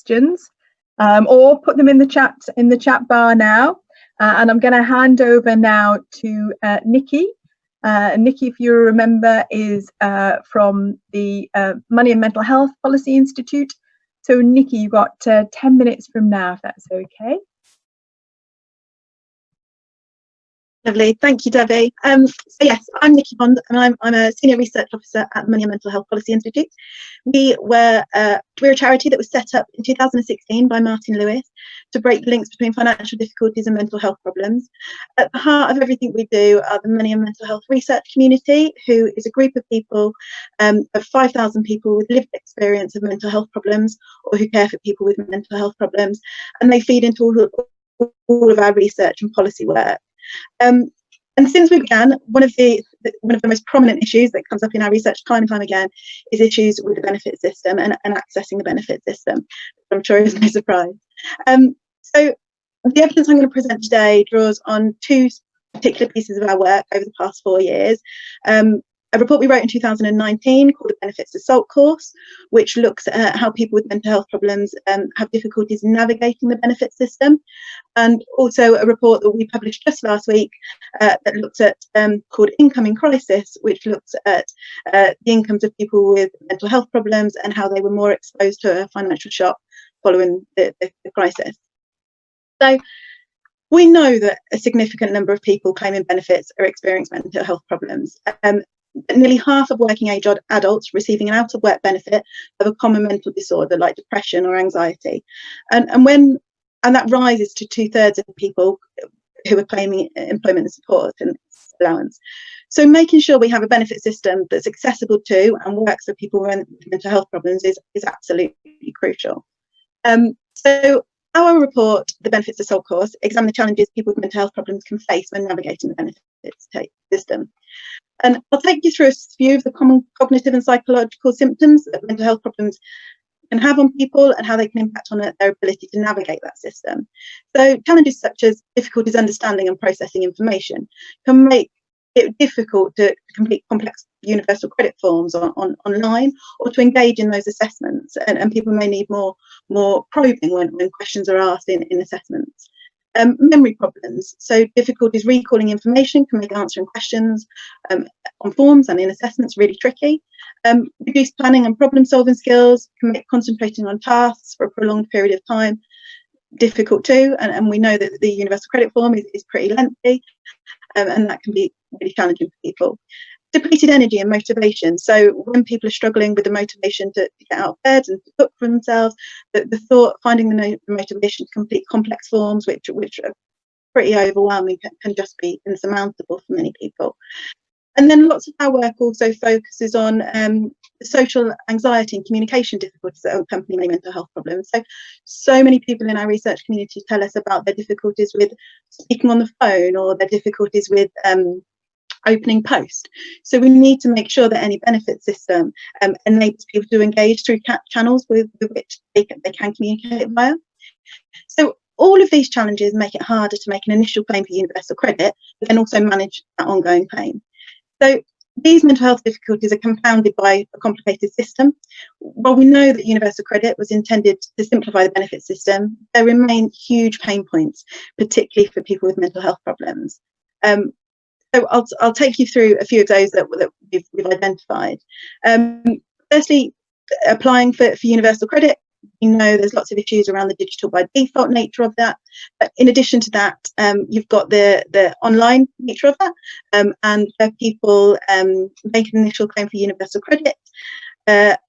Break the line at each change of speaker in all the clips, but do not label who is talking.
questions, or put them in the chat bar now. And I'm going to hand over now to Nikki. Nikki, if you remember, is from the Money and Mental Health Policy Institute. So Nikki, you've got 10 minutes from now, if that's okay.
Lovely, thank you, Debbie. So yes, I'm Nikki Bond, and I'm a senior research officer at the Money and Mental Health Policy Institute. We're a charity that was set up in 2016 by Martin Lewis to break the links between financial difficulties and mental health problems. At the heart of everything we do are the Money and Mental Health Research Community, who is a group of people, of 5,000 people with lived experience of mental health problems, or who care for people with mental health problems, and they feed into all of our research and policy work. And since we began, one of the most prominent issues that comes up in our research time and time again is issues with the benefit system and accessing the benefit system. I'm sure is no surprise. So the evidence I'm going to present today draws on two particular pieces of our work over the past 4 years. A report we wrote in 2019 called the Benefits to SALT course, which looks at how people with mental health problems have difficulties navigating the benefit system, and also a report that we published just last week that looks at called Income in Crisis, which looks at the incomes of people with mental health problems and how they were more exposed to a financial shock following the crisis. So we know that a significant number of people claiming benefits are experiencing mental health problems. Nearly half of working age adults receiving an out of work benefit have a common mental disorder like depression or anxiety, and that rises to 2/3 of people who are claiming employment and support and allowance. So making sure we have a benefit system that's accessible to and works for people with mental health problems is absolutely crucial. So our report, the Benefits to SALT course, examines the challenges people with mental health problems can face when navigating the benefits system. And I'll take you through a few of the common cognitive and psychological symptoms that mental health problems can have on people and how they can impact on their ability to navigate that system. So challenges such as difficulties understanding and processing information can make it difficult to complete complex universal credit forms online, or to engage in those assessments, and people may need more probing when questions are asked in assessments. Memory problems, so difficulties recalling information can make answering questions on forms and in assessments really tricky. Reduced planning and problem solving skills can make concentrating on tasks for a prolonged period of time difficult too, and we know that the universal credit form is pretty lengthy, and that can be really challenging for people. Depleted energy and motivation, so when people are struggling with the motivation to get out of bed and to cook for themselves, the thought finding the motivation to complete complex forms which are pretty overwhelming can just be insurmountable for many people. And then lots of our work also focuses on social anxiety and communication difficulties that accompany many mental health problems. So many people in our research community tell us about their difficulties with speaking on the phone, or their difficulties with opening post. So we need to make sure that any benefit system enables people to engage through channels with which they can communicate via. So all of these challenges make it harder to make an initial claim for universal credit, but then also manage that ongoing claim. So these mental health difficulties are compounded by a complicated system. While we know that universal credit was intended to simplify the benefit system, there remain huge pain points, particularly for people with mental health problems. So I'll take you through a few of those that we've identified. Firstly, applying for universal credit. You know, there's lots of issues around the digital by default nature of that. But in addition to that, you've got the online nature of that, and where people make an initial claim for universal credit.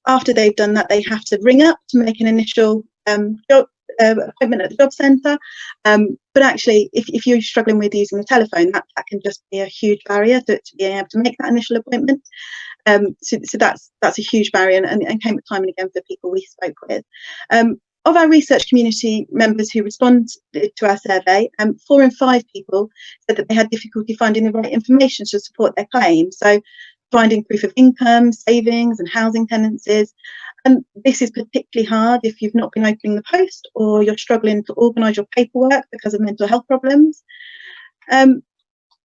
After they've done that, they have to ring up to make an initial appointment at the job centre. But actually, if you're struggling with using the telephone, that can just be a huge barrier to being able to make that initial appointment. So that's a huge barrier, and came up time and again for people we spoke with. Of our research community members who responded to our survey, 4 in 5 people said that they had difficulty finding the right information to support their claim. So finding proof of income, savings and housing tenancies. And this is particularly hard if you've not been opening the post, or you're struggling to organise your paperwork because of mental health problems.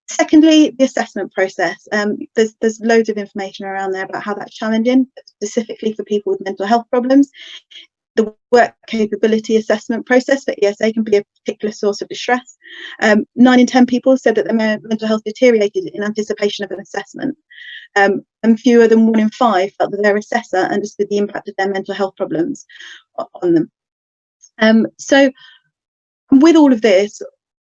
Secondly, the assessment process. There's loads of information around there about how that's challenging, specifically for people with mental health problems. the work capability assessment process for ESA can be a particular source of distress. 9 in 10 people said that their mental health deteriorated in anticipation of an assessment, and fewer than 1 in 5 felt that their assessor understood the impact of their mental health problems on them. So with all of this,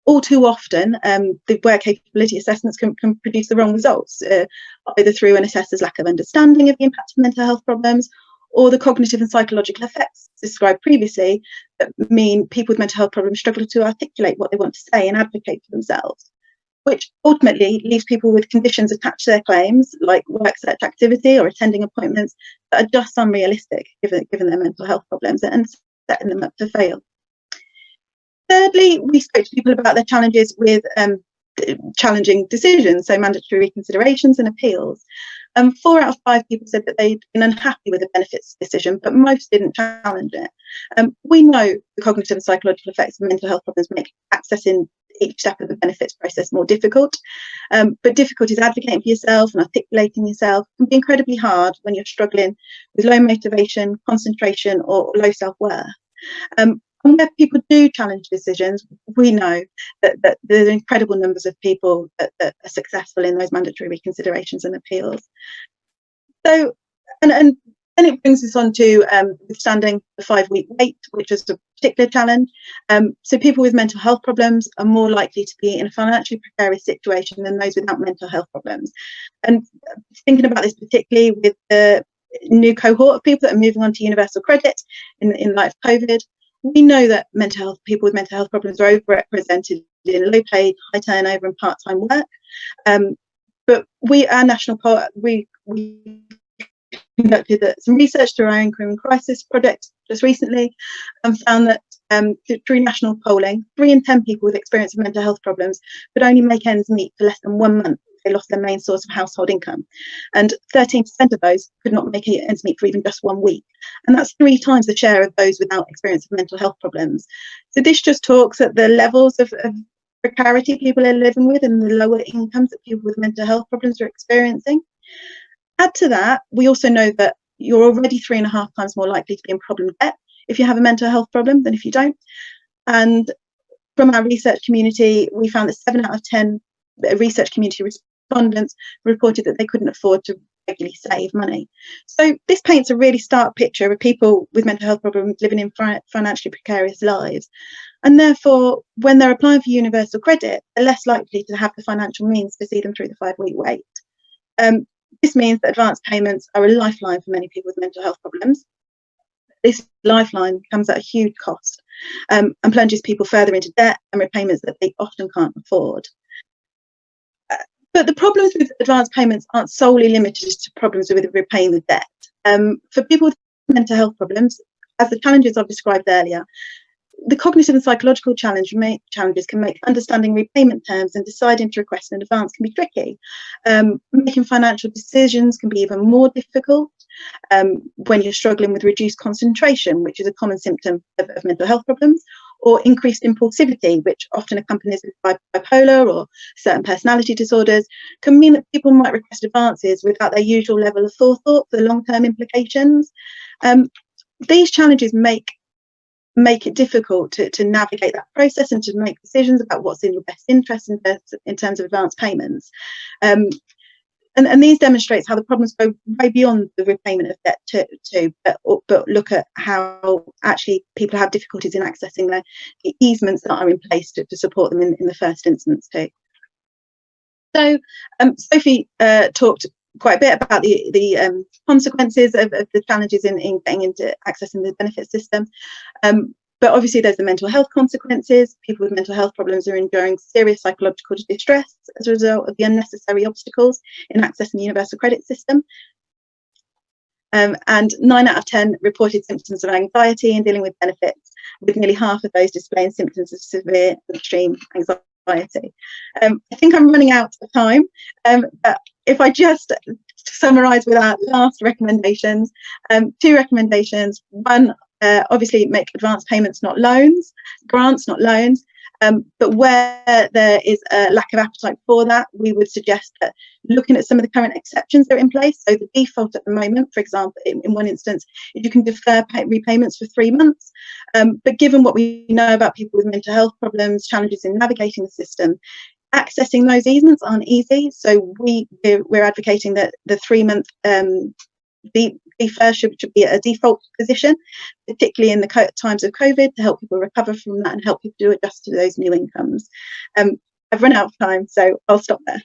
all too often, the work capability assessments can produce the wrong results, either through an assessor's lack of understanding of the impact of mental health problems, or the cognitive and psychological effects described previously that mean people with mental health problems struggle to articulate what they want to say and advocate for themselves, which ultimately leaves people with conditions attached to their claims, like work search activity or attending appointments, that are just unrealistic given their mental health problems, and setting them up to fail. Thirdly, we spoke to people about their challenges with challenging decisions, so mandatory reconsiderations and appeals. 4 out of 5 people said that they'd been unhappy with the benefits decision, but most didn't challenge it. We know the cognitive and psychological effects of mental health problems make accessing each step of the benefits process more difficult, but difficulties advocating for yourself and articulating yourself can be incredibly hard when you're struggling with low motivation, concentration, or low self-worth. And where people do challenge decisions, we know that there are incredible numbers of people that are successful in those mandatory reconsiderations and appeals. So, and then it brings us on to withstanding the 5-week wait, which is a particular challenge. So people with mental health problems are more likely to be in a financially precarious situation than those without mental health problems. And thinking about this particularly with the new cohort of people that are moving on to universal credit in light of COVID, we know that people with mental health problems are overrepresented in low paid, high turnover and part-time work. But our national poll, we conducted some research through our own criminal crisis project just recently, and found that through national polling, 3 in 10 people with experience of mental health problems could only make ends meet for less than 1 month. They lost their main source of household income, and 13% of those could not make ends meet for even just 1 week, and that's 3 times the share of those without experience of mental health problems. So this just talks at the levels of precarity people are living with and the lower incomes that people with mental health problems are experiencing. Add to that, we also know that you're already 3.5 times more likely to be in problem debt if you have a mental health problem than if you don't. And from our research community, we found that 7 out of 10 research community respondents reported that they couldn't afford to regularly save money. So this paints a really stark picture of people with mental health problems living in financially precarious lives, and therefore when they're applying for universal credit, they're less likely to have the financial means to see them through the 5-week wait. This means that advance payments are a lifeline for many people with mental health problems. This lifeline comes at a huge cost, and plunges people further into debt and repayments that they often can't afford. But the problems with advance payments aren't solely limited to problems with repaying the debt. For people with mental health problems, as the challenges I've described earlier, the cognitive and psychological challenges can make understanding repayment terms and deciding to request an advance can be tricky. Making financial decisions can be even more difficult when you're struggling with reduced concentration, which is a common symptom of mental health problems, or increased impulsivity, which often accompanies bipolar or certain personality disorders, can mean that people might request advances without their usual level of forethought for the long-term implications. These challenges make it difficult to navigate that process and to make decisions about what's in your best interest in terms of advance payments. And these demonstrates how the problems go way beyond the repayment of debt too, but look at how actually people have difficulties in accessing the easements that are in place to support them in the first instance too. So Sophie talked quite a bit about the consequences of the challenges in getting into accessing the benefit system. But obviously there's the mental health consequences. People with mental health problems are enduring serious psychological distress as a result of the unnecessary obstacles in accessing the universal credit system. And 9 out of 10 reported symptoms of anxiety in dealing with benefits, with nearly half of those displaying symptoms of severe and extreme anxiety. I think I'm running out of time, but if I just summarise with our last recommendations, 2 recommendations. One, obviously make advance payments not loans, grants not loans, But where there is a lack of appetite for that, we would suggest that looking at some of the current exceptions that are in place. So the default at the moment, for example, in one instance, is you can defer repayments for 3 months. But given what we know about people with mental health problems, challenges in navigating the system, accessing those easements aren't easy. So we're advocating that the 3-month defer should be a default position, particularly in the times of COVID, to help people recover from that and help people to adjust to those new incomes. I've run out of time, so I'll stop there.